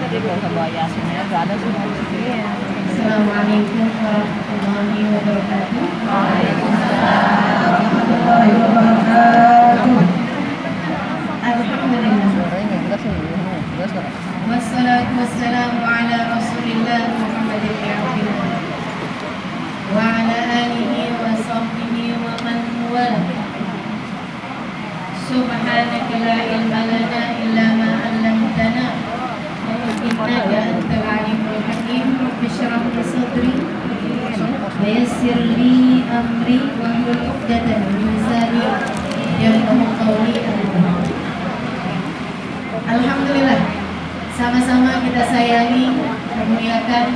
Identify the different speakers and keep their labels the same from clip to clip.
Speaker 1: Jadi nggak usah bawa yasin ya, nggak ada semua di sini ya.
Speaker 2: Assalamualaikum warahmatullahi wabarakatuh.
Speaker 1: Waalaikumsalam.
Speaker 2: Warahmatullahi wabarakatuh. Alhamdulillah.
Speaker 1: Suaranya nggak jelas nih, jelas nggak?
Speaker 2: Wassalatu wassalamu ala Rasulillah Muhammadin Abdillah wa ala alihi wa sahbihi wa man wala. Subhanaka la ilma lana illa ma 'allamtana innaka antal alimul hakim. Rabbi shrah li sadri wa yassir li amri wahlul 'uqdatam min lisani yafqahu qawli. Alhamdulillah, sama-sama kita sayangi dan muliakan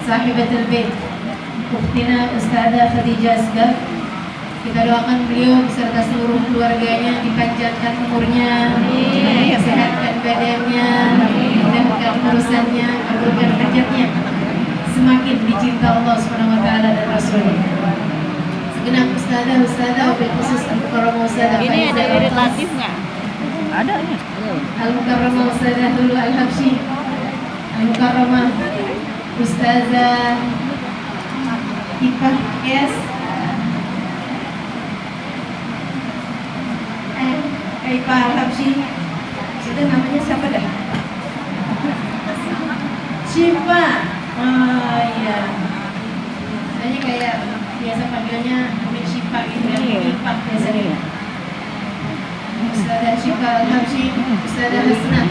Speaker 2: sahibatul bait Ukhtina Ustazah Khadijah Asghar. Kita doakan beliau beserta seluruh keluarganya dipanjangkan umurnya, disehatkan badannya, dimudahkan urusannya, kabulkan hajatnya, semakin dicinta Allah Subhanahu wa taala dan Rasulnya. Segenap ustazah wabil khusus Al-Mukarramah Ustazah
Speaker 1: Ini ada irit latif nggak? Ada ya.
Speaker 2: Al-Mukarramah Ustazah Lulu Al-Habsyi, Al-Mukarramah Ustazah Ipah Yes, Ipah Al-Habsyi. Itu namanya siapa dah? Syifa. Oh iya. Saya kayak biasa panggilnya Amin Syifa gitu ya. Ipah biasanya. Ustazah Syifa Al-Habsyi, Ustazah Hasnah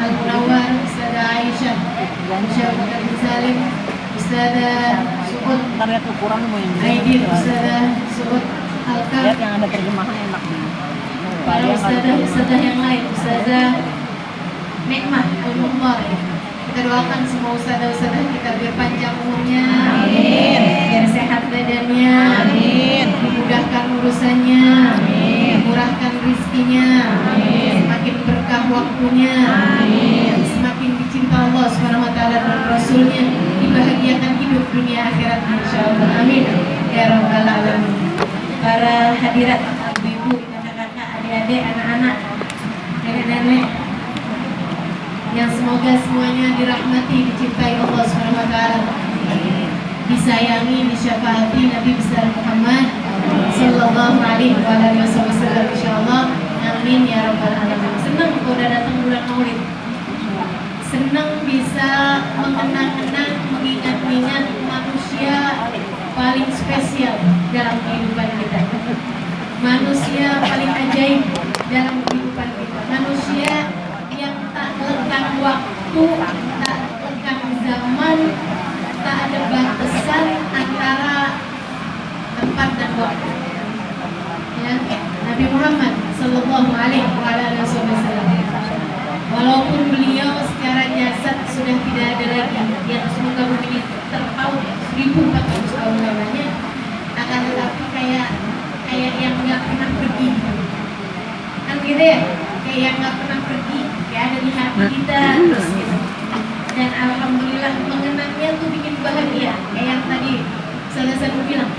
Speaker 2: Al-Munawwar, Ustazah Aisyah Syabakar bin Salim, Ustazah Suhud
Speaker 1: Ntar lihat ukuran mau yang
Speaker 2: Aidil, Ustazah Suhud Alka,
Speaker 1: lihat yang ada terjemahan enak nih.
Speaker 2: dan ustazah yang lain, Ustazah Nikmah Al-Mukhtar. Kita doakan semua ustazah kita biar panjang umurnya,
Speaker 1: Amin.
Speaker 2: biar sehat badannya,
Speaker 1: Amin.
Speaker 2: dimudahkan urusannya,
Speaker 1: Amin.
Speaker 2: dimurahkan rizkinya,
Speaker 1: Amin.
Speaker 2: semakin berkah waktunya,
Speaker 1: Amin.
Speaker 2: semakin dicinta Allah Subhanahu wa taala dan Rasulnya, dibahagiakan hidup dunia akhirat insyaallah. Amin ya rabbal alamin. Para hadirat, ibu-ibu, kakak-kakak, adik-adik, anak-anak, nenek-nenek, yang semoga semuanya dirahmati, dicintai Allah Subhanahu wa taala, disayangi, disyafaati Nabi besar Muhammad sallallahu alaihi wasallam insyaallah. Amin ya rabbal alamin. Senang kalau udah datang bulan Maulid. Senang bisa mengenang-kenang, mengingat-ingat manusia paling spesial dalam kehidupan kita. Manusia paling ajaib dalam kehidupan kita. Manusia yang tak lekang waktu, tak lekang zaman, tak ada batasan antara tempat dan waktu. Ya, Nabi Muhammad Sallallahu Alaihi Wasallam. Walaupun beliau secara jasad sudah tidak ada lagi, yang semoga bumi terpaut 1400 tahun lamanya, akan tetapi kayak yang nggak pernah pergi, kan gitu ya, kayak yang nggak pernah pergi, kayak ada di hati kita terus gitu. Dan alhamdulillah mengenangnya tuh bikin bahagia, kayak yang tadi saya bilang,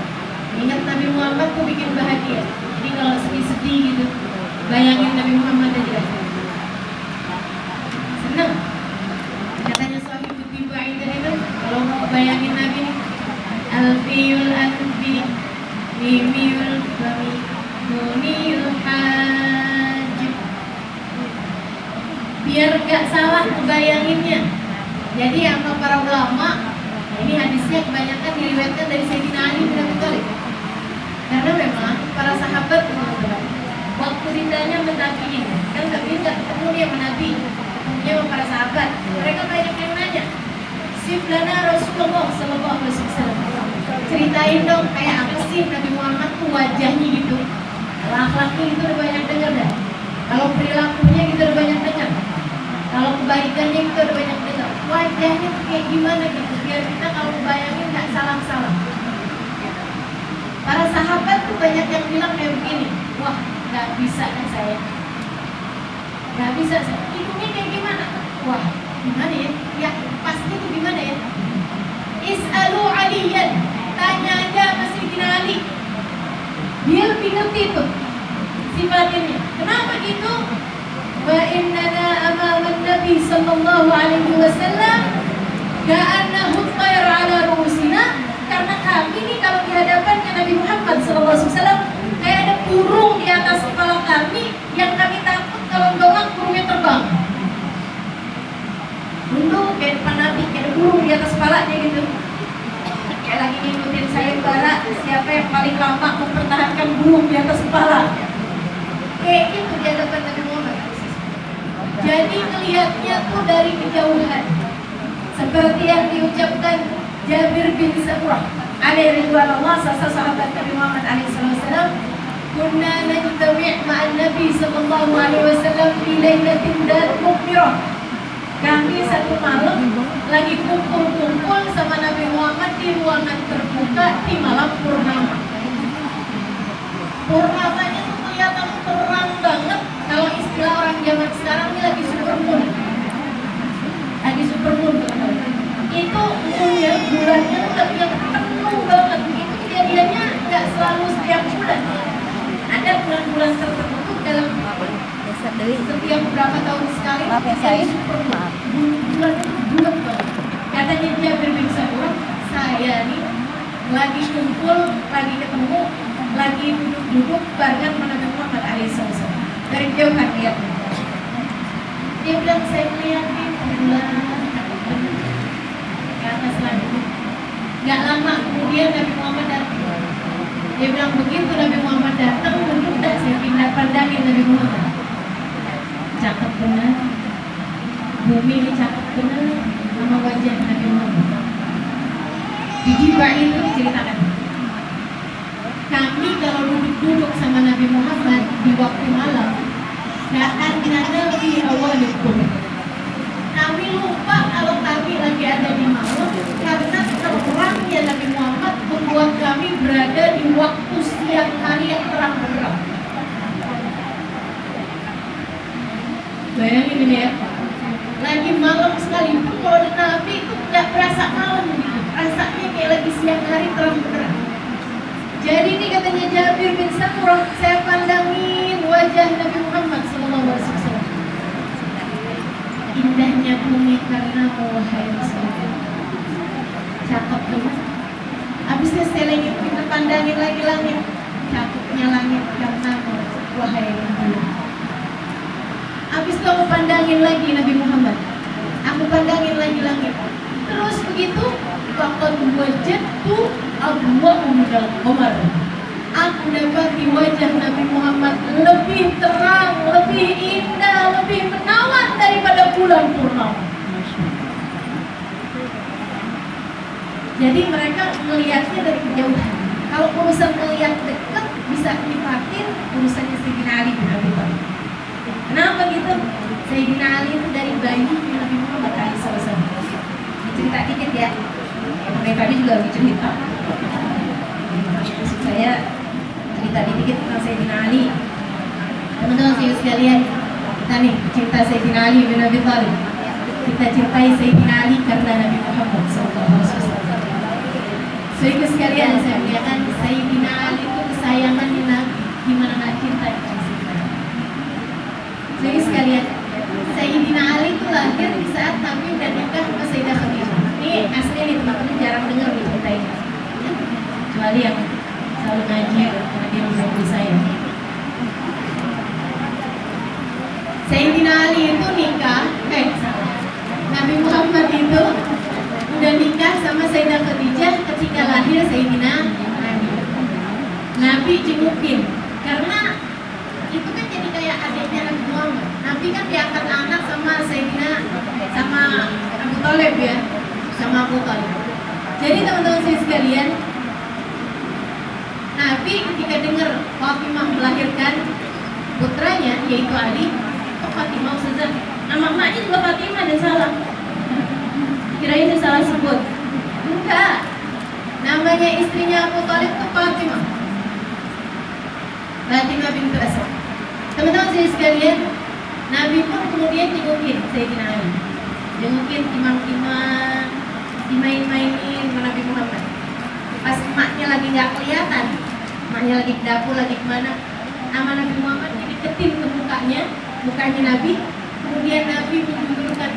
Speaker 2: ingat Nabi Muhammad tuh bikin bahagia. Jadi kalau sedih-sedih gitu, bayangin Nabi Muhammad aja, seneng. Katanya Sohibul Tibai tadi kan, kalau mau bayangin Nabi, Alfiul Anfi, Mimiul Bami, Munil Hajib, biar gak salah bayanginnya. Jadi sama para ulama, ini hadisnya kebanyakan diriwayatkan dari Sayyidina Ali bin Abi Thalib. Karena memang para sahabat waktu ditanya menabiin, kan nggak bisa ketemu dia menabi, ketemunya sama para sahabat. Mereka banyak yang nanya, Siflana Rasulullah Sallallahu Alaihi Wasallam. Ceritain dong kayak apa sih Nabi Muhammad tuh wajahnya gitu. Kalau akhlaknya gitu udah banyak dengar dah. Kalau perilakunya gitu udah banyak dengar. Kalau kebaikannya gitu udah banyak dengar. Wajahnya tuh kayak gimana gitu, biar kita kalau bayangin nggak salah-salah. Para sahabat tuh banyak yang bilang kayak begini, wah nggak bisa kan saya, nggak bisa saya. Hidungnya kayak gimana? Wah gimana ya? Ya pasti tuh gimana ya? Is'alu Aliyan, tanya aja sama Sayyidina Ali. Dia lebih ngerti tuh sifat ini. Kenapa gitu? Wa innana amaman nabi Nabi sallallahu alaihi wasallam ka'annahum tayr ala ru'usina, karena kami nih kalau di hadapannya Nabi Muhammad sallallahu alaihi wasallam kayak ada burung di atas kepala kami yang kami takut kalau doang burungnya terbang. Tunduk kayak depan Nabi, kayak ada burung di atas kepalanya gitu. Kayak lagi ngikutin sayembara siapa yang paling lama mempertahankan burung di atas kepala. Kayak gitu di hadapan Nabi Muhammad. Jadi melihatnya tuh dari kejauhan. Seperti yang diucapkan Jabir bin Samurah alaihi ridwanullah, sahabat Nabi Muhammad alaihi wasallam, kunna najtami' ma'an Nabi sallallahu alaihi wasallam fi lailatin dat mukmirah. Kami satu malam lagi kumpul-kumpul sama Nabi Muhammad di ruangan terbuka di malam purnama. Purnamanya tuh kelihatan terang banget. Kalau istilah orang zaman sekarang ini lagi supermoon. Lagi supermoon. Itu moonnya, bulannya tuh lagi yang penuh banget. Itu kejadiannya nggak selalu setiap bulan. Ada bulan-bulan tertentu dalam setiap beberapa tahun sekali terjadi supermoon. Bulannya tuh bulat banget. Katanya Jabir bin Samurah, saya nih lagi kumpul, lagi ketemu, lagi duduk-duduk barengan Nabi Muhammad alaihissalam. Dari jauh kan lihat. Dia bilang saya ngeliatin bulan ke atas lagi. Gak lama kemudian Nabi Muhammad datang. Dia bilang begitu Nabi Muhammad datang, begitu saya pindah pandangin Nabi Muhammad. Cakep benar. Bumi ini cakep benar sama wajah Nabi Muhammad. Di Jibril itu diceritakan. Kami kalau duduk-duduk sama Nabi Muhammad di waktu malam, ka'annana fi awwalikum. Kami lupa kalau kami lagi ada di malam karena terangnya Nabi Muhammad membuat kami berada di waktu siang hari yang terang benderang. Bayangin ini ya, lagi malam sekalipun kalau ada Nabi itu nggak berasa malam gitu, rasanya kayak lagi siang hari terang benderang. Jadi ini katanya Jabir bin Samurah, saya pandangin wajah Nabi Muhammad SAW. Indahnya bumi karena wahai Rasulullah. Cakep banget. Habisnya saya lagi kita pandangin lagi langit. Cakepnya langit karena wahai Rasulullah. Habis itu aku pandangin lagi Nabi Muhammad. Aku pandangin lagi langit. Terus begitu, faqad wajadtu adwa'u minal qamar. Aku dapati wajah Nabi Muhammad lebih terang, lebih indah, lebih menawan daripada bulan purnama. Jadi mereka melihatnya dari kejauhan. Kalau urusan melihat dekat bisa nikmatin urusannya Sayyidina Ali bin Abi Thalib. Kenapa gitu? Sayyidina Ali itu dari bayi Nabi Muhammad SAW. Cerita dikit ya. Yang tadi juga lagi cerita. Maksud saya cerita dikit tentang Sayyidina Ali. Teman-teman sekalian, kita nih cerita Sayyidina Ali bin Abi Thalib. Kita ceritai Sayyidina Ali karena Nabi Muhammad SAW. Saudara sekalian, saya melihatkan Sayyidina Ali itu kesayangan Nabi. Gimana nggak cinta dengan Sayyidina Ali? Saudara sekalian, Sayyidina Ali itu lahir di saat Nabi udah nikah sama Sayyidah Khadijah. Ini asli nih teman-teman jarang dengar nih cerita ini. Kecuali yang selalu ngaji karena dia menghubungi saya. Sayyidina Ali itu nikah, Nabi Muhammad itu udah nikah sama Sayyidah Khadijah ketika lahir Sayyidina Ali. Nabi jengukin karena itu kan jadi kayak adiknya Nabi Muhammad. Nabi kan diangkat anak sama Sayyidina sama Abu Thalib ya, sama Abu Thalib. Jadi teman-teman saya sekalian, Nabi ketika dengar Fatimah melahirkan putranya yaitu Ali, Fatimah Ustazah, nama maknya juga Fatimah dan salah. Kirain saya salah sebut. Enggak. Namanya istrinya Abu Thalib itu Fatimah. Fatimah bintu Asad. Teman-teman saya sekalian, Nabi pun kemudian jengukin Sayyidina Ali. Jengukin timang-timang, dimain-mainin sama Nabi Muhammad. Pas emaknya lagi nggak kelihatan, emaknya lagi ke dapur, lagi kemana, nama Nabi Muhammad dideketin ke mukanya Nabi. Kemudian Nabi menundukkan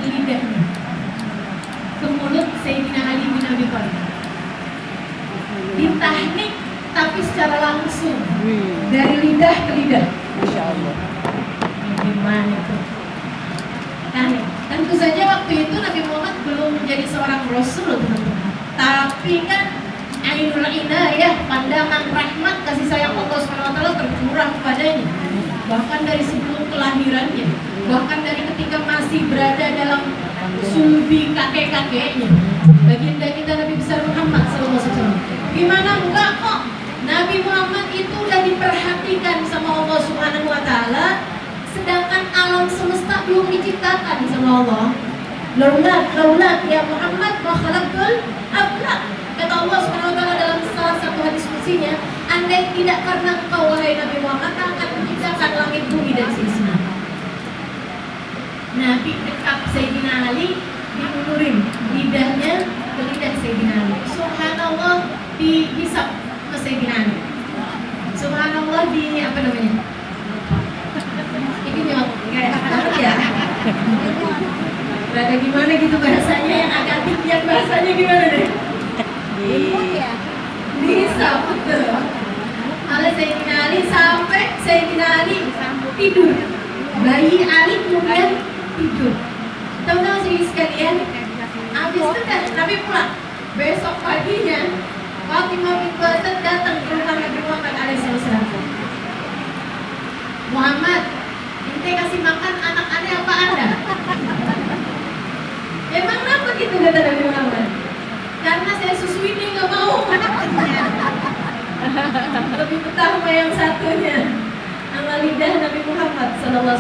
Speaker 2: Nah, tentu saja waktu itu Nabi Muhammad belum menjadi seorang rasul, teman-teman. Tapi kan ainul inayah, pandangan rahmat kasih sayang Allah SWT tercurah kepadanya. Bahkan dari sebelum kelahirannya, bahkan dari ketika masih berada dalam sulbi kakek-kakeknya, baginda kita Nabi besar Muhammad SAW. Gimana enggak kok? Nabi Muhammad itu udah diperhatikan sama Allah Subhanahu Wa Taala, sedangkan alam semesta belum diciptakan sama Allah. Laulat ya Muhammad wa khalaqul aflaq. Kata Allah Subhanahu Wa Taala dalam salah satu hadis kursinya, andai tidak karena engkau wahai Nabi Muhammad akan menciptakan langit bumi dan seisinya. Nabi dekat Sayyidina Ali, diulurin lidahnya ke lidah Sayyidina Ali. Subhanallah dihisap ke Sayyidina Ali. Subhanallah di apa namanya? Ini nyok kayak apa ya? Berada gimana gitu bahasanya yang agak tinggian, bahasanya gimana deh? Dihisap betul. Oleh Sayyidina Ali sampai Sayyidina Ali tidur. Bayi Ali kemudian tidur. Tahu-tahu sih sekalian, habis itu dah Nabi pulang. Besok paginya Fatimah binti Asad datang ke rumah Nabi Muhammad alaihissalam. Muhammad, ente kasih makan anak aneh apa Anda? Emang kenapa gitu kata Nabi Muhammad? Karena saya susuin dia nggak mau. Lebih utama yang satunya sama lidah Nabi Muhammad SAW.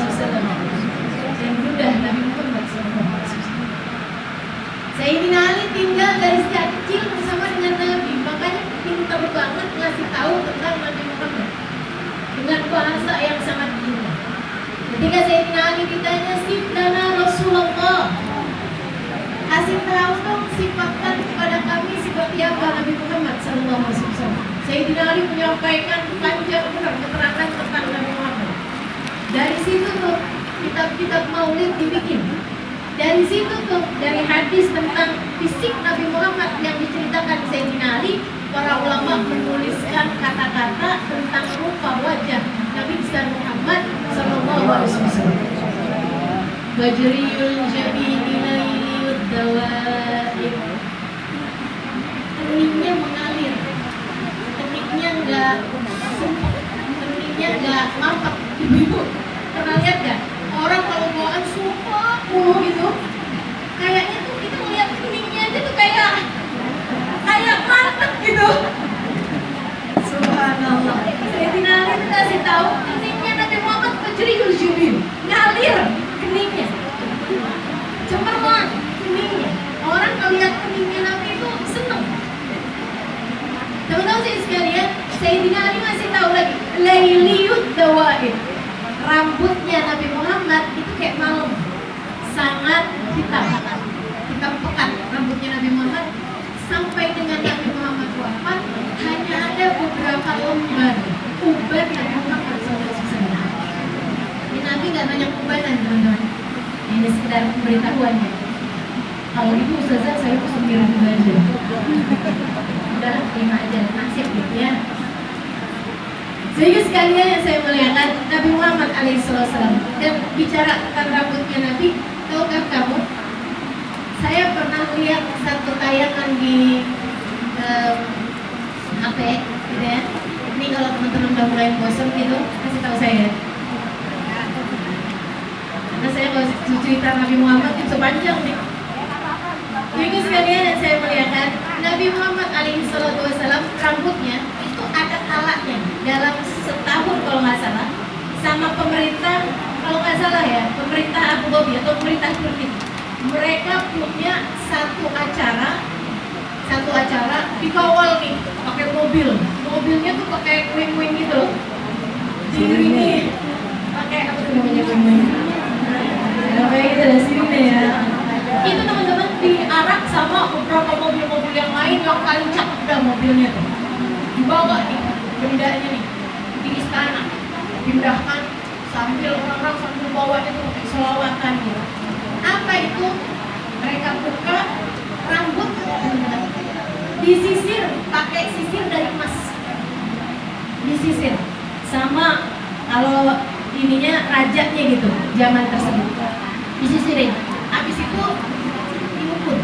Speaker 2: Dan mudah Nabi Muhammad SAW. Sayyidina Ali tinggal dari sejak kecil bersama dengan Nabi, makanya pintar banget ngasih tahu tentang Nabi Muhammad dengan bahasa yang sangat indah. Ketika Sayyidina Ali ditanya, "Sifdana Rasulullah, kasih tahu dong, sifatkan kepada kami seperti apa Nabi Muhammad SAW." Sayyidina Ali menyampaikan panjang benar keterangan tentang Nabi Muhammad. Dari situ tuh kitab-kitab maulid dibikin. Dari situ tuh, dari hadis tentang fisik Nabi Muhammad yang diceritakan Sayyidina Ali, para ulama menuliskan kata-kata tentang rupa wajah Nabi besar Muhammad SAW. Wajriyul jabini lailiyud dawaib. Keningnya mengalir, keningnya enggak sumpah, keningnya enggak mampat. Ibu-ibu pernah lihat gak? Orang kalau bawaan sumpah gitu, kayaknya tuh kita ngeliat keningnya aja tuh kayak mantep gitu. Subhanallah. Sayyidina Ali itu kasih tahu keningnya Nabi Muhammad wajriyul jabini, ngalir keningnya, cemerlang keningnya. Orang kalau lihat keningnya Nabi itu seneng. Teman-teman sih sekalian, Sayyidina Ali masih tahu lagi, lailiyud dawaib. Rambutnya Nabi Muhammad itu kayak malam, sangat hitam pekat rambutnya Nabi Muhammad. Sampai dengan Nabi Muhammad wafat, hanya ada beberapa lembar uban Nabi Muhammad SAW. Ini Nabi nggak banyak ubanan, teman-teman. Ini sekedar pemberitahuannya. Kalau ibu ustazah, saya tuh sendiri aja. Udah terima aja, nasib gitu ya. Jadi sekalian yang saya muliakan, Nabi Muhammad alaihissalam. Dan bicara tentang rambutnya Nabi, tahukah kamu? Saya pernah lihat satu tayangan di HP, gitu ya. Ini kalau teman-teman udah mulai bosan gitu, kasih tahu saya. Karena saya kalau cerita Nabi Muhammad itu panjang nih. Jadi sekalian yang saya muliakan, Nabi Muhammad alaihissalam rambutnya itu ada alatnya dalam setahun kalau nggak salah, sama pemerintah kalau nggak salah ya, pemerintah Abu Dhabi atau pemerintah Turki, mereka punya satu acara dikawal nih pakai mobilnya tuh pakai wing gitu, diiringi pakai apa tuh namanya wing, kayak gitu ada sirine ya. Itu teman-teman diarak sama beberapa mobil-mobil yang lain yang paling cakep dah mobilnya tuh, dibawa nih bendanya nih di istana, pindahkan sambil orang-orang sambil bawa itu pakai selawatan gitu. Apa itu? Mereka buka rambut, disisir pakai sisir dari emas, disisir sama kalau ininya rajanya gitu zaman tersebut. disisirin. Habis itu diukur.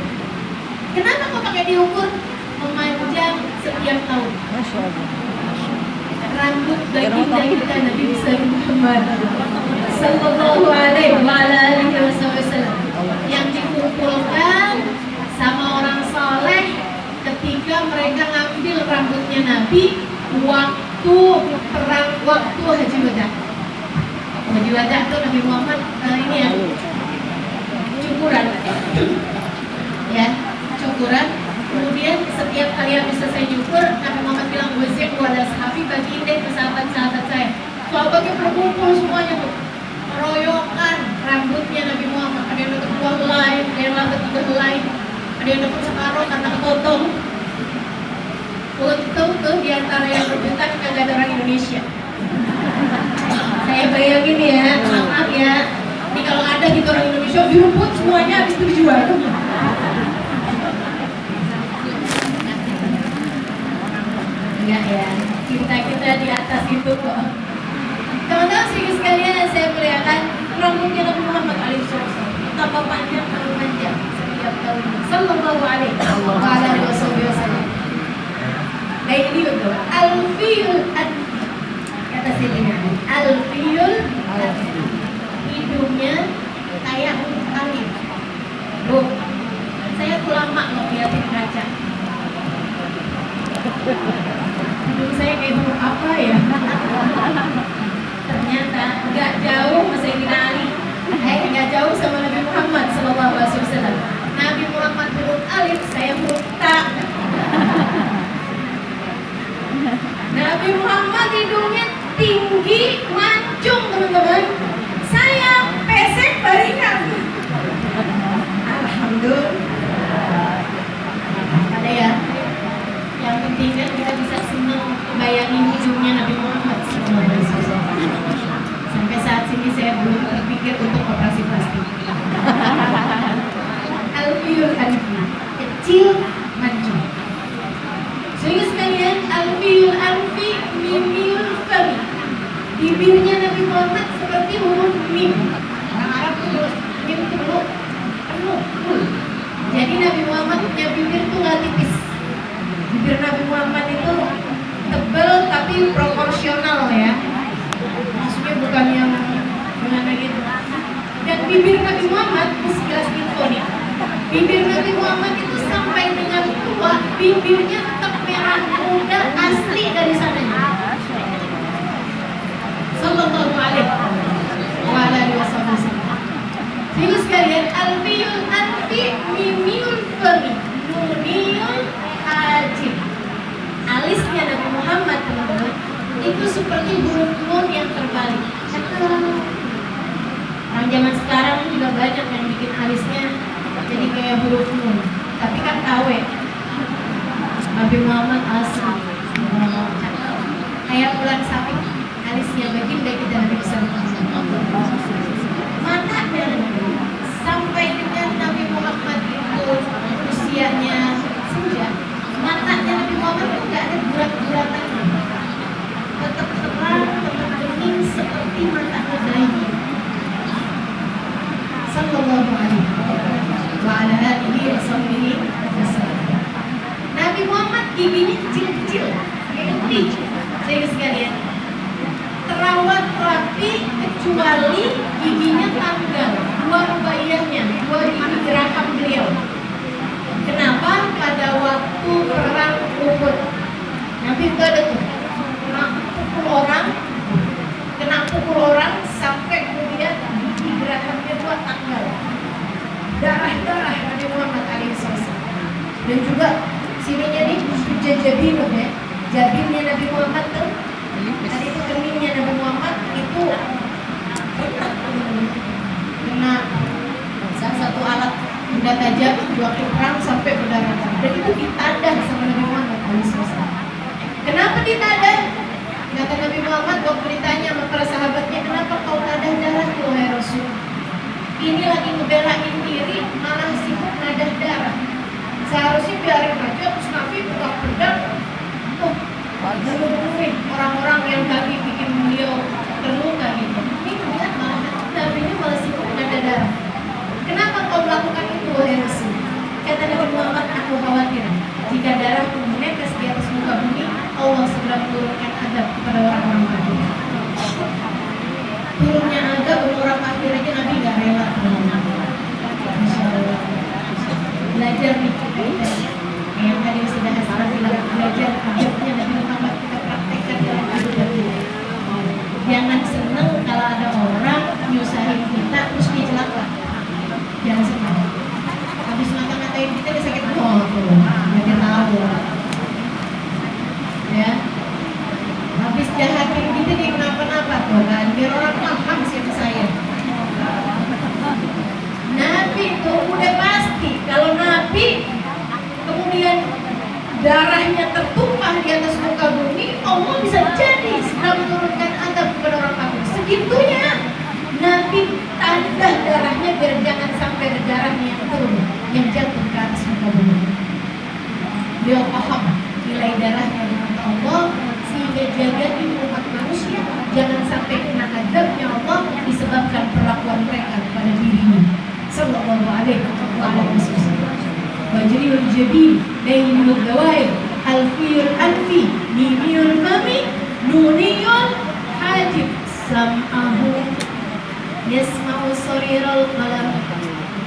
Speaker 2: Kenapa kok pakai diukur? Memanjang setiap tahun.
Speaker 1: Masya Allah.
Speaker 2: Rambut baginda kita Nabi besar Muhammad Sallallahu alaihi wasallam yang dikumpulkan sama orang soleh ketika mereka ngambil rambutnya Nabi waktu perang, waktu Haji Wada. Haji Wada itu Nabi Muhammad ini ya cukuran, ya cukuran. Kemudian setiap kali habis selesai cukur, Nabi Muhammad bilang wasiq wala sahabi baginda ke sahabat-sahabat saya. Sahabatnya berkumpul semuanya tuh, meroyokan rambutnya Nabi Muhammad. Ada yang dapat 2 helai, ada yang dapat 3 helai, ada yang dapat separuh karena kepotong. Untung tuh diantara yang rebutan kagak ada orang Indonesia. Saya bayangin ya, maaf ya, ini kalau ada gitu orang Indonesia direbut semuanya habis itu dijual. Enggak ya, cinta kita di atas itu kok. Teman-teman sedikit sekalian saya muliakan, rambutnya Nabi Muhammad SAW tambah panjang setiap tahun. Sallallahu alaihi wasallam. Nah ini betul. Alfiyul Anfi. Kata Selina. Alfiyul Anfi. Hidungnya kayak alif. Bu, saya tuh lama loh liatin kaca. Hidung saya kayak huruf apa ya? Ternyata nggak jauh sama Sayyidina Ali, nggak jauh sama Nabi Muhammad SAW. Nabi Muhammad huruf alif, saya huruf ta. Nabi Muhammad hidungnya tinggi, mancung teman-teman. Saya pesek baringan. Alhamdulillah. Ada ya. Yang penting kan kita bisa senang bayangin hidungnya Nabi Muhammad SAW. Sampai saat ini saya belum terpikir untuk operasi plastik. Alfiyul Anfi, kecil mancung. Sehingga sekalian Alfiyul Anfi mimil fami. Bibirnya Nabi Muhammad seperti huruf mim. Orang Arab tuh mim itu penuh. Jadi Nabi Muhammad punya bibir tuh nggak tipis. Bibir Nabi Muhammad itu tebal tapi proporsional ya. Maksudnya bukan yang gimana gitu. Dan bibir Nabi Muhammad, sekilas info nih. Bibir Nabi Muhammad itu sampai dengan tua, bibirnya tetap merah muda asli dari sananya. Sallallahu alaihi wasallam. Jadi sekalian Alfiyul Anfi mimiyul fami nuniyul ajib. Alisnya Nabi Muhammad teman-teman itu seperti huruf nun yang terbalik. Orang zaman sekarang juga banyak yang bikin alisnya jadi kayak huruf nun. Tapi kan KW. Nabi Muhammad asli. Kayak bulan sapi. Alisnya baginda kita Nabi Muhammad. Matanya sampai dengan Nabi Muhammad itu usianya senja. Matanya Nabi Muhammad itu nggak ada bulat-bulatannya, tetap terang, tetap bening seperti mata bayi. Sallallahu alaihi wasallam. Nabi Muhammad giginya kecil-kecil, kayak ketik. Saya sekalian terawat rapi kecuali giginya tanggal, 2 rubaiyahnya, 2 gigi geraham beliau. Kenapa? Pada waktu perang Uhud Nabi itu ada tuh kena pukul orang sampai kemudian gigi gerahamnya 2 tanggal, darah Nabi Muhammad SAW. Dan juga sininya nih jabinnya ya, jabinnya Nabi Muhammad tuh tadi itu keningnya Nabi Muhammad itu kena salah satu alat benda tajam waktu perang sampai berdarah. Dan itu ditadah sama Nabi Muhammad SAW. Kenapa ditadah? Kata Nabi Muhammad waktu ditanya sama para sahabatnya, kenapa kau tadah darah wahai Rasul? Ini lagi ngebelain diri malah sibuk nadah darah. Seharusnya biarin aja terus Nabi buka pedang. Tuh, bunuh-bunuhin orang-orang yang tadi bikin beliau terluka gitu. Ini lihat malah Nabi ini malah sibuk nadah darah. Ketika darah menetes di atas muka bumi, Allah segera menurunkan azab kepada orang-orang kafir. Turunnya azab untuk orang kafir aja Nabi gak rela. Masya Allah. Belajar nih kita yang tadi sudah Hasan bilang, belajar adabnya Nabi Muhammad kita praktekkan dalam hidup kita. Jangan seneng kalau ada orang nyusahin kita terus dia celaka. Jangan seneng. Habis ngata-ngatain kita dia sakit tuh. Jangan tahu. Ya. Habis jahatin kita dia kenapa-napa tuh kan. Biar orang paham siapa saya. Nabi itu udah pasti kalau Nabi kemudian darahnya tertumpah di atas muka bumi, Allah bisa jadi segera menurunkan azab kepada orang kafir. Segitunya Nabi tanda darahnya biar jangan sampai ada darahnya yang turun, yang jatuh ke atas muka bumi. Dia paham nilai darahnya di mata Allah, sehingga jaga umat manusia jangan sampai kena azabnya Allah disebabkan perlakuan mereka kepada dirinya. Sallallahu alaihi wasallam. Wajriul jabil, dainul dawaib, alfiyul anfi, mimiyul mami, nuniyul hajib, sam'ahu yasma'u sariral qalam,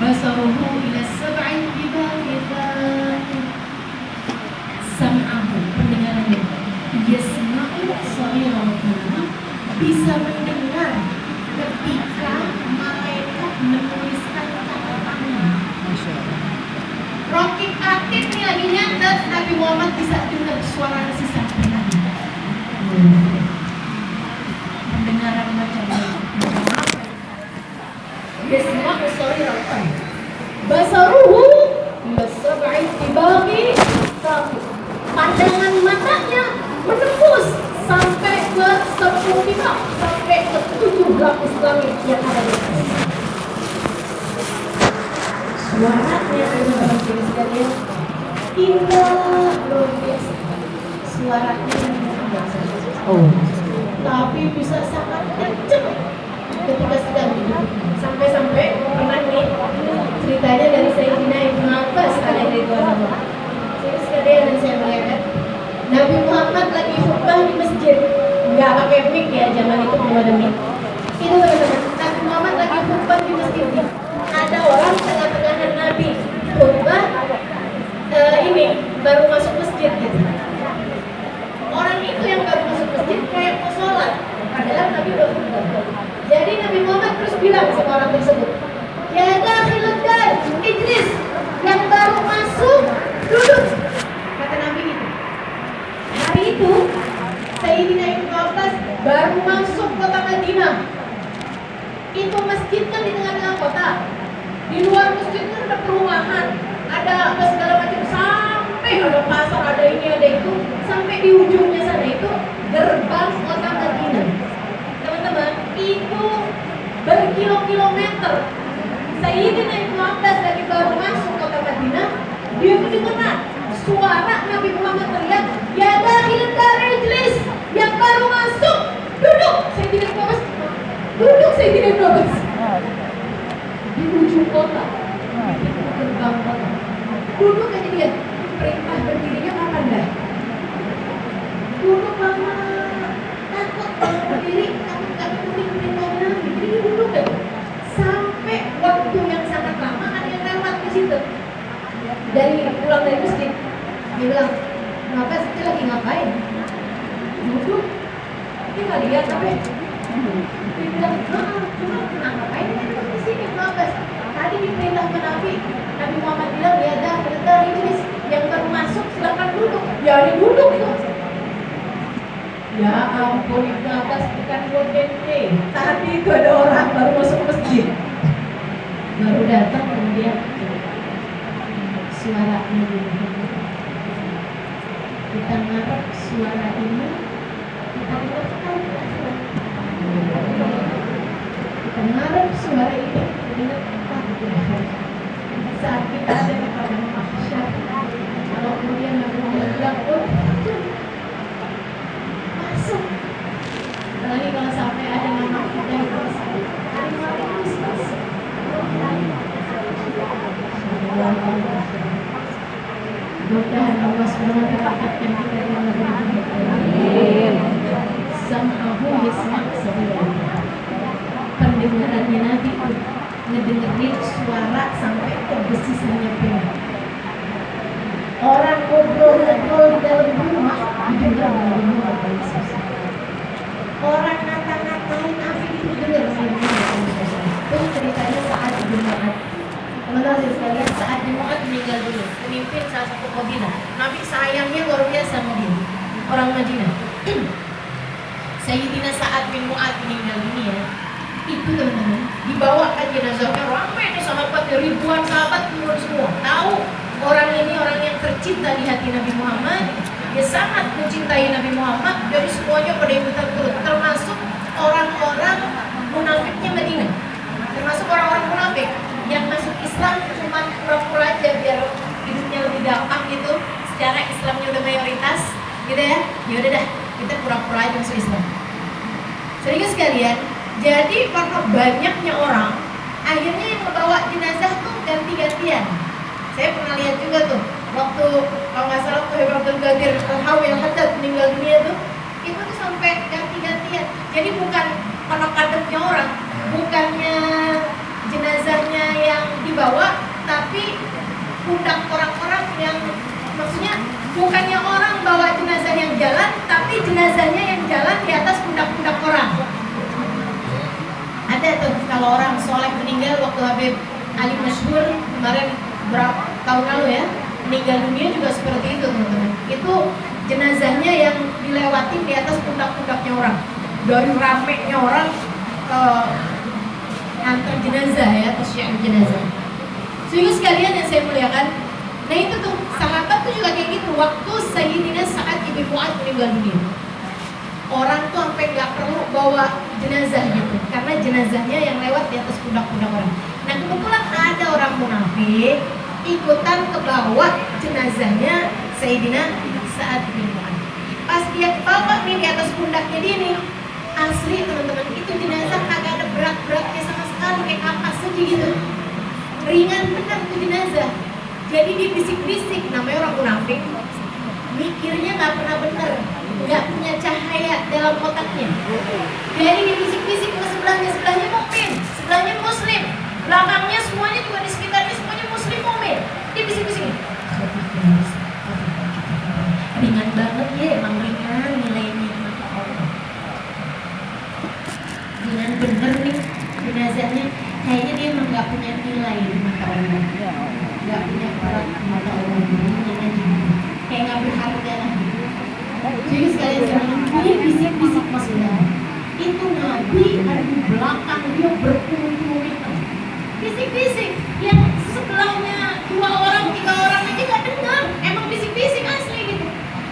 Speaker 2: basaruhu ila sab'i jibal, sam'ahu, pendengarannya, yasma'u sariral qalam, bisa mendengar ketika malaikat menuliskan kata-katanya. Rokib Atid ini lagi nyatet, Nabi Muhammad bisa dengar suara si sahabat Nabi. Pendengaran macam ini. Yasma'u sariral qalam. Basaruhu ila tibaqi saqi. Pandangan matanya menembus sampai ke 10 tibaq, sampai ke 7 lapis langit yang ada di atas. Suaranya teman-teman sekalian indah luar biasa. Suaranya luar biasa. Tapi bisa sangat kenceng ketika sedang hidup. Sampai-sampai pernah nih ceritanya dari Sayyidina Ibnu Abbas alaihi wasallam. Sekalian yang saya melihat Nabi Muhammad lagi khutbah di masjid, nggak pakai mic ya, zaman itu belum ada mic. Itu teman-teman, Nabi Muhammad lagi khutbah di masjid. Ada orang tengah-tengah Nabi khutbah, ini baru masuk masjid gitu. Orang itu yang baru masuk masjid kayak mau sholat, padahal Nabi udah khutbah. Jadi Nabi Muhammad terus bilang sama orang tersebut, ya dakhilud dar, ijlis, yang baru masuk duduk. Kata Nabi gitu. Hari itu Sayyidina Ibnu Abbas baru masuk kota Madinah. Itu masjid kan di tengah-tengah kota. Di luar masjid kan ada perumahan, ada apa segala macam, sampai ada pasar, ada ini, ada itu, sampai di ujungnya sana itu gerbang kota Madinah. Teman-teman, itu berkilo-kilometer. Sayyidina Ibnu Abbas lagi baru masuk kota Madinah, dia mendengar suara Nabi Muhammad teriak, ya dakhilud dar ijlis, yang baru masuk duduk. Sayyidina Ibnu Abbas duduk, Sayyidina Ibnu Abbas di ujung kota, di gerbang kota. Duduk aja dia, perintah berdirinya kapan dah? Duduk lama, takut kalau berdiri, takut gak ikutin perintah Nabi, jadi duduk aja. Sampai waktu yang sangat lama ada yang lewat ke situ. Pulang dari masjid, dia bilang, kenapa sih lagi ngapain? Duduk, dia nggak lihat tapi dia bilang, cuma ngapain di sini Abbas? Tadi diperintah ke Nabi Muhammad bilang, ya dah ijlis, yang baru masuk silakan duduk. Ya dia duduk itu. Ya ampun, Ibnu Abbas bukan golden day. Tadi itu ada orang baru masuk masjid, baru datang kemudian suara ini. Kita ngarep suara ini, kita dengarkan kita ngarep suara ini, dengar saat kita ada di padang mahsyar. Kalau kemudian Nabi Muhammad bilang, masuk. Apalagi kalau sampai ada nama kita yang masuk, hari malam masuk. Mudah-mudahan Allah SWT mendapatkan kita di negeri Sam'ahu yasma' sebenarnya pendengarannya Nabi ngedengerin suara sampai ke besi-besinya pun. Orang ngobrol-ngobrol di dalam rumah didengar dari rumah paling susah. Orang ngata-ngatain Nabi itu dengar dari rumah paling susah. Terus ceritanya saat Ibnu Mu'adz. Teman-teman sekalian, saat Ibnu Mu'adz meninggal dulu, pemimpin salah satu kabilah. Nabi sayangnya luar biasa sama dia, orang Madinah. Sayyidina Sa'ad bin Mu'adz meninggal dunia. Itu teman-teman, dibawakan jenazahnya ramai nih sahabatnya, ribuan sahabat turun semua. Tahu orang ini orang yang tercinta di hati Nabi Muhammad, dia sangat mencintai Nabi Muhammad, jadi semuanya pada ikutan turun, termasuk orang-orang munafiknya Madinah, termasuk orang-orang munafik yang masuk Islam cuma pura-pura aja biar hidupnya lebih gampang gitu, secara Islamnya udah mayoritas, gitu ya. Ya udah dah, kita pura-pura aja masuk Islam. Serius sekalian, jadi karena banyaknya orang, akhirnya yang membawa jenazah tuh ganti-gantian. Saya pernah lihat juga tuh, waktu kalau nggak salah waktu Abdul Qadir Al-Hawi Al-Haddad meninggal dunia tuh, itu tuh sampai ganti-gantian. Jadi bukan karena kadepnya orang, bukannya jenazahnya yang dibawa, tapi pundak orang-orang yang, maksudnya bukannya orang bawa jenazah yang jalan, tapi jenazahnya yang jalan di atas pundak-pundak orang. Ada tuh kalau orang soleh meninggal, waktu Habib Ali Masyhur kemarin berapa tahun lalu ya, meninggal dunia juga seperti itu teman-teman. Itu jenazahnya yang dilewati di atas pundak-pundaknya orang. Dari ramenya orang antar jenazah ya, tasyiyu'ul jenazah. Sehingga sekalian yang saya muliakan, nah itu tuh sahabat tuh juga kayak gitu. Waktu Sayyidina Sa'ad bin Mu'adz meninggal dunia, orang tuh sampai nggak perlu bawa jenazah gitu, karena jenazahnya yang lewat di atas pundak-pundak orang. Nah kebetulan ada orang munafik ikutan ke bawah jenazahnya Sayyidina Sa'ad bin Mu'adz. Pas dia bawa nih di atas pundaknya dia nih, asli teman-teman, itu jenazah kagak ada berat-beratnya sama sekali, kayak kapas aja gitu, ringan bener tuh jenazah. Jadi dia bisik-bisik, namanya orang munafik, mikirnya nggak pernah bener, nggak punya cahaya dalam otaknya. Jadi dia bisik-bisik ke sebelahnya, sebelahnya mukmin, sebelahnya muslim, belakangnya semuanya juga di sekitarnya semuanya muslim mukmin. Dia bisik-bisik, ringan banget ya, emang ringan nilainya. Ringan bener nih jenazahnya, kayaknya dia emang nggak punya nilai di mata Allah, nggak punya berat di mata Allah, kayak nggak berharga lah. Jadi sekalian sekarang dia bisik-bisik maksudnya, itu Nabi ada di belakang dia berpuluh-puluh meter, bisik-bisik yang sebelahnya 2 orang 3 orang aja nggak dengar, emang bisik-bisik asli gitu.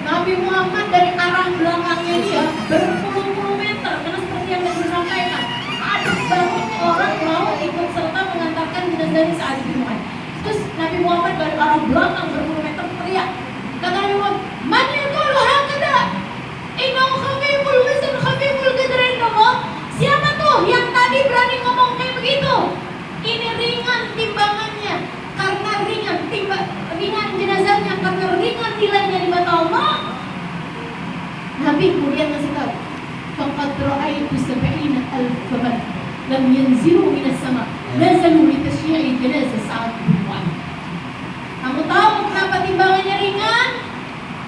Speaker 2: Nabi Muhammad dari arah belakangnya dia berpuluh-puluh meter, karena seperti yang saya sampaikan, ada banyak orang mau ikut serta mengantarkan jenazah Sa'ad bin Mu'adz. Terus Nabi Muhammad dari arah belakang berpuluh meter teriak, kata Nabi Muhammad, "Man yaqulu hakada? Innahu khafiful wazn khafiful qadr indallah." Siapa tuh yang tadi berani ngomong kayak begitu? Ini ringan timbangannya, karena ringan jenazahnya, karena ringan nilainya di mata Allah. Nabi kemudian ngasih tahu, faqad ra'aytu 70,000 man lam yanzilu minas sama, nazalu li tasyyi'i janazah Sa'ad bin Mu'adz. Kamu tahu kenapa timbangannya ringan?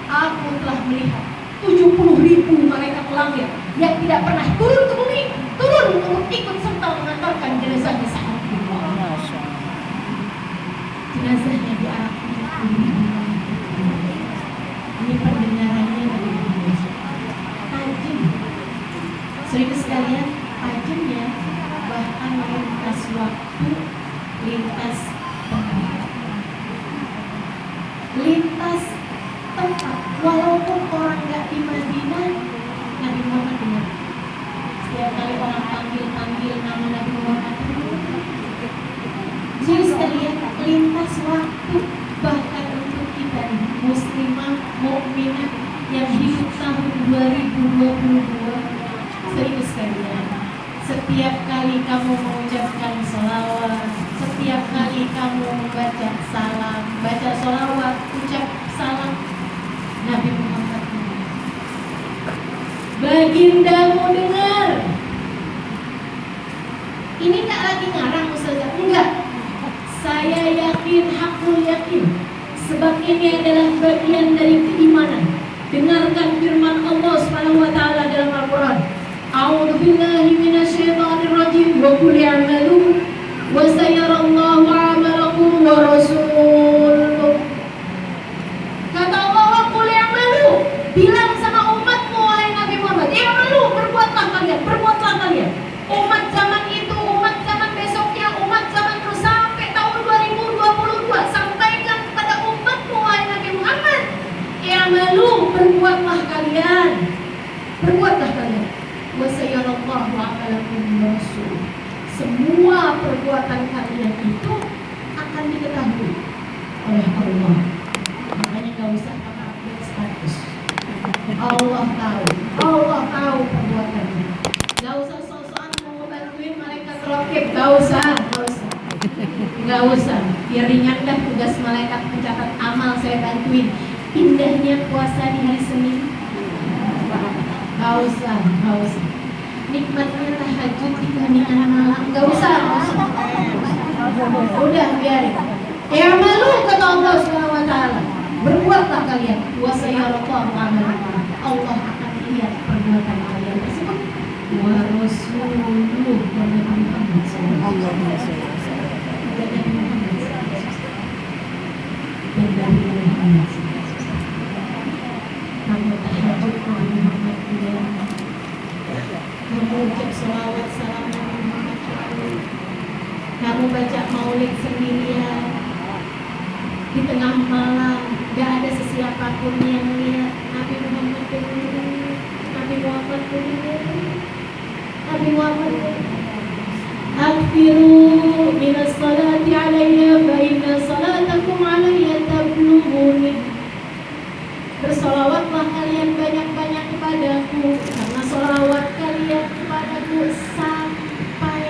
Speaker 2: Aku telah melihat 70.000 malaikat langit yang tidak pernah turun ke bumi, turun untuk ikut serta mengantarkan jenazah Sa'ad bin Mu'adz. Jenazahnya di arah 70.000. Ini pendengarannya dari Indonesia. Tajam. Seribu sekalian, tajamnya bahkan lintas waktu, lintas tempat. Lintas tempat, walaupun orang nggak di Madinah, Nabi Muhammad dengar. Setiap kali orang panggil nama Nabi Muhammad, jadi sekalian lintas waktu, bahkan untuk kita muslimah mukminah yang hidup tahun 2022, serius sekalian, setiap kali kamu mengucapkan salawat, setiap kali kamu membaca salam, baca salawat, ucap salam Baginda mau dengar. Ini nggak lagi ngarang Ustazah, enggak. Saya yakin, hakul yakin, sebab ini adalah bagian dari keimanan. Dengarkan firman Allah Subhanahu wa taala dalam Al-Qur'an. A'udzu billahi minasyaitonir rajim. Wa qul i'malu wa sayarallahu 'amalakum wa rasuluh. Kata Allah, wa qul i'malu, bilang sama umatmu wahai Nabi Muhammad, i'malu, berbuatlah kalian. Umat zaman itu, umat zaman besoknya, umat zaman terus sampai tahun 2022, sampaikan kepada umatmu wahai Nabi Muhammad, i'malu, berbuatlah kalian. Wa sayarallahu 'amalakum wa rasuluh. Semua perbuatan kalian itu akan diketahui oleh Allah. Makanya gak usah update status. Allah tahu perbuatannya. Gak usah sok-sokan mau bantuin malaikat rokib, gak usah. Biar ringan dah tugas malaikat pencatat amal saya bantuin. Indahnya puasa di hari Senin. Gak usah. Nikmatnya tahajud di keheningan malam. Gak usah. Udah biarin. I'malu, kata Allah Subhanahu wa taala. Berbuatlah kalian. Wa sayarallahu 'amalakum. Allah akan lihat perbuatan kalian tersebut. Wa rasuluh, dan Nabi Muhammad sallallahu alaihi wasallam. Dan Nabi Muhammad sallallahu alaihi wasallam. Dan Nabi Muhammad sallallahu alaihi wasallam. Kamu tahajud Nabi Muhammad bilang, kamu ucap salawat salam Nabi Muhammad sallallahu. Kamu baca maulid sendirian di tengah malam, gak ada sesiapapun yang lihat. Nabi Muhammad dulu, Nabi Muhammad Aghfiru minas salati alayya fa inna salatakum alayya tablughuni. Bersolawatlah kalian banyak-banyak kepadaku, karena solawat kalian kepadaku sampai,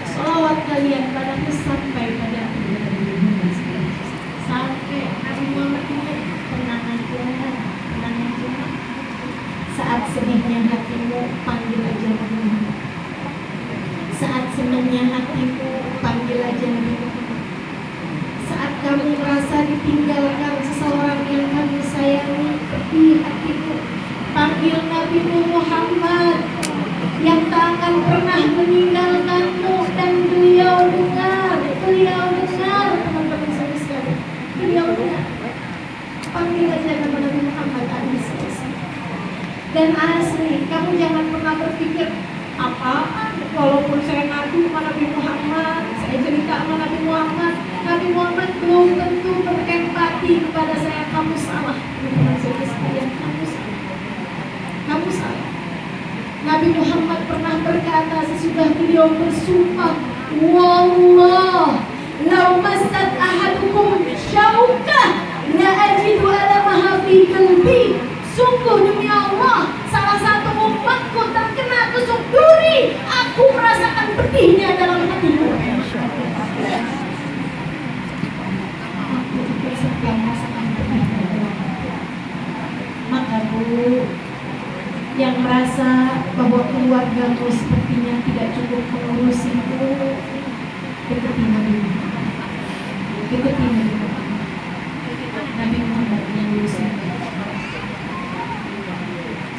Speaker 2: solawat kalian padaku sampai pada sampai Nabi Muhammad ini tenang aja. Saat sedihnya hatimu, panggil aja Nabi Muhammad. Saat senangnya hatimu, panggil aja Nabi Muhammad. Saat kamu merasa ditinggalkan seseorang yang kamu sayangi, pedih hatimu, panggil Nabi Muhammad yang tak akan pernah meninggalkanmu, dan beliau dengar teman-teman saya sekalian, beliau dengar. Panggil aja nama Nabi Muhammad habis selesai. Dan asli, kamu jangan pernah berpikir apaan walaupun saya ngadu sama Nabi Muhammad, saya cerita sama Nabi Muhammad belum tentu berempati kepada saya. Kamu salah, teman-teman saya sekalian, kamu salah. Nabi Muhammad pernah berkata sesudah beliau bersumpah, wallah law massat ahadukum syaukah la ajidu alamaha fi qalbi. Sungguh demi Allah, salah satu umatku terkena tusuk duri, aku merasakan pedihnya dalam hatiku. Aku juga sedang merasakan pedihnya dalam hatiku. Maka Bu, yang merasa bahwa keluargamu sepertinya tidak cukup mengurusimu, deketi Nabi Muhammad. Nabi Muhammad yang mengurusimu.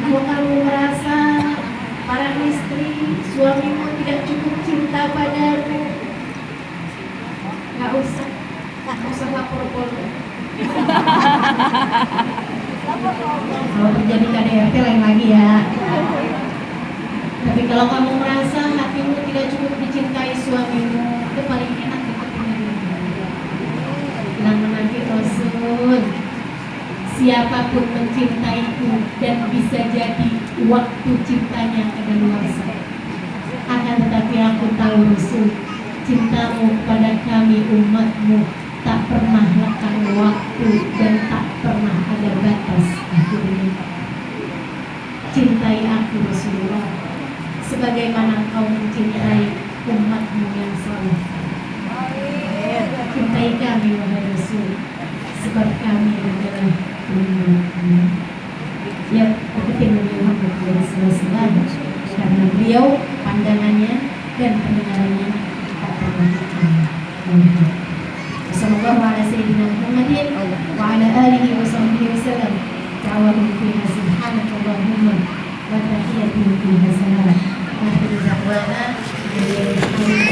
Speaker 2: Kalau kamu merasa para istri, suamimu tidak cukup cinta padamu, gak usah lapor polisi. Kalau terjadi KDRT lain lagi ya. Tapi kalau kamu merasa hatimu tidak cukup dicintai suamimu, itu paling enak deketin Nabi. Bilang Nabi Rasul, siapapun mencintaiku dan bisa jadi waktu cintanya kadaluarsa. Akan tetapi aku tahu Rasul, cintamu kepada kami umatmu tak pernah lekang waktu dan tak pernah ada batas akhirnya. Cintai aku Rasulullah sebagaimana kau mencintai umatmu yang saleh. Cintai kami wahai Rasul, sebab kami adalah umatmu. Ya, deketin Nabi Muhammad SAW, karena beliau pandangannya dan pendengarannya tak pernah Sallallahu ala sayyidina Muhammadin wa ala alihi wa sahbihi wa sallam. Da'wahum fiha subhanakallahumma wa tahiyyatuhum fiha salam. Wa akhiru da'wana alhamdulillahi